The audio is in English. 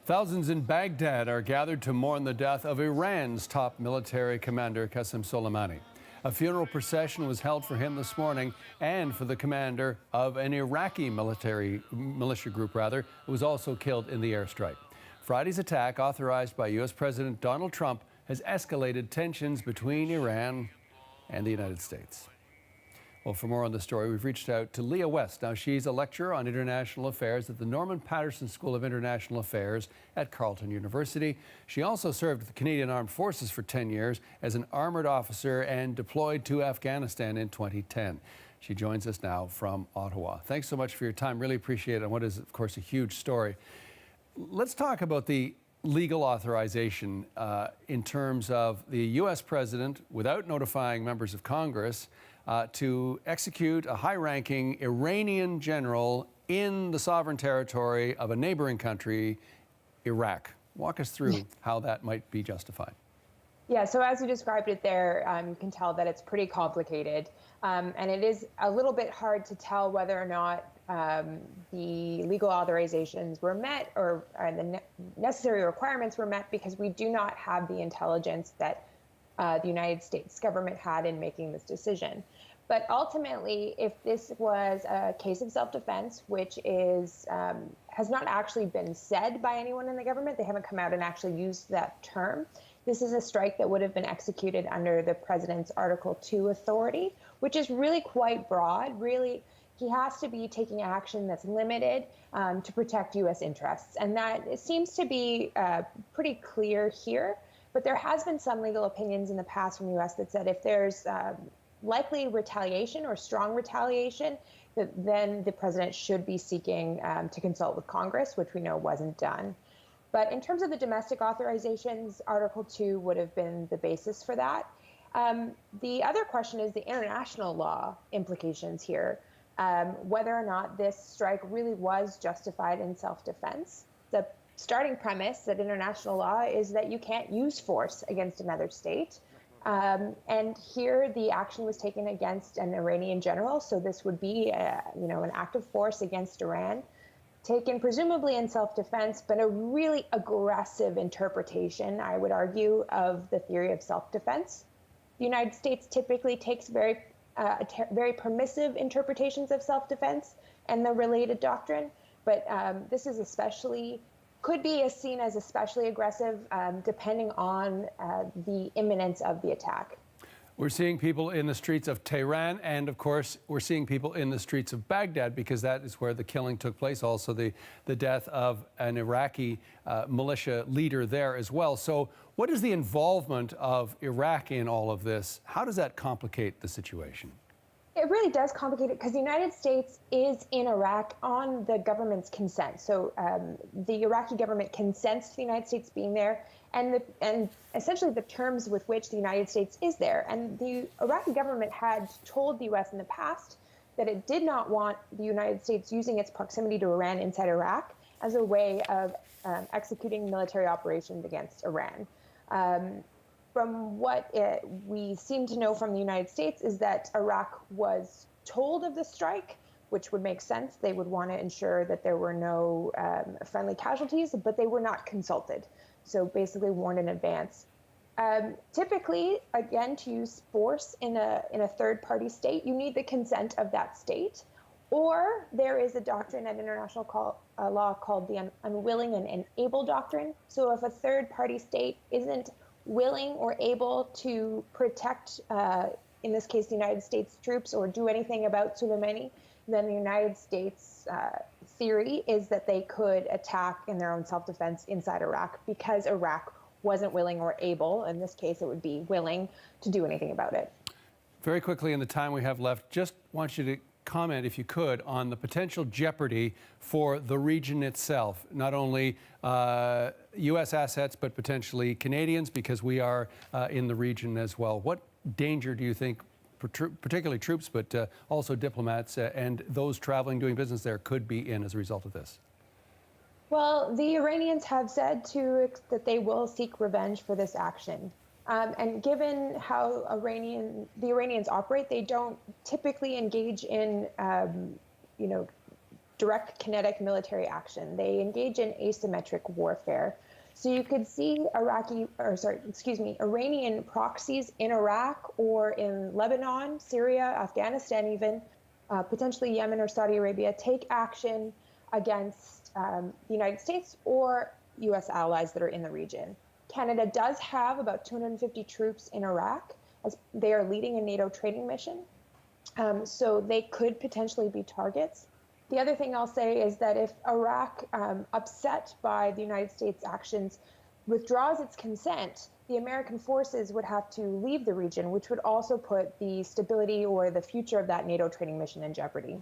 Thousands in Baghdad are gathered to mourn the death of Iran's top military commander, Qasem Soleimani. A funeral procession was held for him this morning and for the commander of an Iraqi militia group, who was also killed in the airstrike. Friday's attack, authorized by U.S. President Donald Trump, has escalated tensions between Iran and the United States. Well, for more on the story, we've reached out to Leah West. Now, she's a lecturer on international affairs at the Norman Paterson School of International Affairs at Carleton University. She also served with the Canadian Armed Forces for 10 years as an armored officer and deployed to Afghanistan in 2010. She joins us now from Ottawa. Thanks so much for your time. Really appreciate it on what is, of course, a huge story. Let's talk about the legal authorization in terms of the U.S. president, without notifying members of Congress, to execute a high-ranking Iranian general in the sovereign territory of a neighboring country, Iraq. Walk us through how that might be justified. Yeah, so as you described it there, you can tell that it's pretty complicated. And it is a little bit hard to tell whether or not the legal authorizations were met or the necessary requirements were met, because we do not have the intelligence that the United States government had in making this decision. But ultimately, if this was a case of self-defense, which is has not actually been said by anyone in the government, they haven't come out and actually used that term. This is a strike that would have been executed under the president's Article 2 authority, which is really quite broad. Really, he has to be taking action that's limited to protect U.S. interests. And that seems to be pretty clear here. But there has been some legal opinions in the past from the U.S. that said if there's likely retaliation or strong retaliation, then the president should be seeking to consult with Congress, which we know wasn't done. But in terms of the domestic authorizations, Article 2 would have been the basis for that. The other question is the international law implications here, whether or not this strike really was justified in self-defense. The starting premise that international law is that you can't use force against another state. And here the action was taken against an Iranian general. So this would be, an act of force against Iran, taken presumably in self-defense, but a really aggressive interpretation, I would argue, of the theory of self-defense. The United States typically takes very permissive interpretations of self-defense and the related doctrine, but this is could be seen as especially aggressive, depending on the imminence of the attack. We're seeing people in the streets of Tehran, and of course, we're seeing people in the streets of Baghdad, because that is where the killing took place. Also, the death of an Iraqi militia leader there as well. So what is the involvement of Iraq in all of this? How does that complicate the situation? It really does complicate it, because the United States is in Iraq on the government's consent. So the Iraqi government consents to the United States being there, and essentially the terms with which the United States is there. And the Iraqi government had told the U.S. in the past that it did not want the United States using its proximity to Iran inside Iraq as a way of executing military operations against Iran. From what we seem to know from the United States is that Iraq was told of the strike, which would make sense. They would want to ensure that there were no friendly casualties, but they were not consulted. So basically warned in advance. Typically, again, to use force in a third-party state, you need the consent of that state. Or there is a doctrine of international law called the unwilling and unable doctrine. So if a third-party state isn't willing or able to protect, in this case, the United States troops, or do anything about Soleimani, then the United States theory is that they could attack in their own self-defense inside Iraq, because Iraq wasn't willing or able. In this case, it would be willing to do anything about it. Very quickly, in the time we have left, just want you to comment, if you could, on the potential jeopardy for the region itself, not only U.S. assets, but potentially Canadians, because we are in the region as well. What danger do you think, particularly troops, but also diplomats and those traveling, doing business there, could be in as a result of this? Well, the Iranians have said that they will seek revenge for this action. And given how the Iranians operate, they don't typically engage in, direct kinetic military action. They engage in asymmetric warfare. So you could see Iranian proxies in Iraq or in Lebanon, Syria, Afghanistan even, potentially Yemen or Saudi Arabia, take action against the United States or U.S. allies that are in the region. Canada does have about 250 troops in Iraq, as they are leading a NATO training mission. So they could potentially be targets. The other thing I'll say is that if Iraq, upset by the United States actions, withdraws its consent, the American forces would have to leave the region, which would also put the stability or the future of that NATO training mission in jeopardy.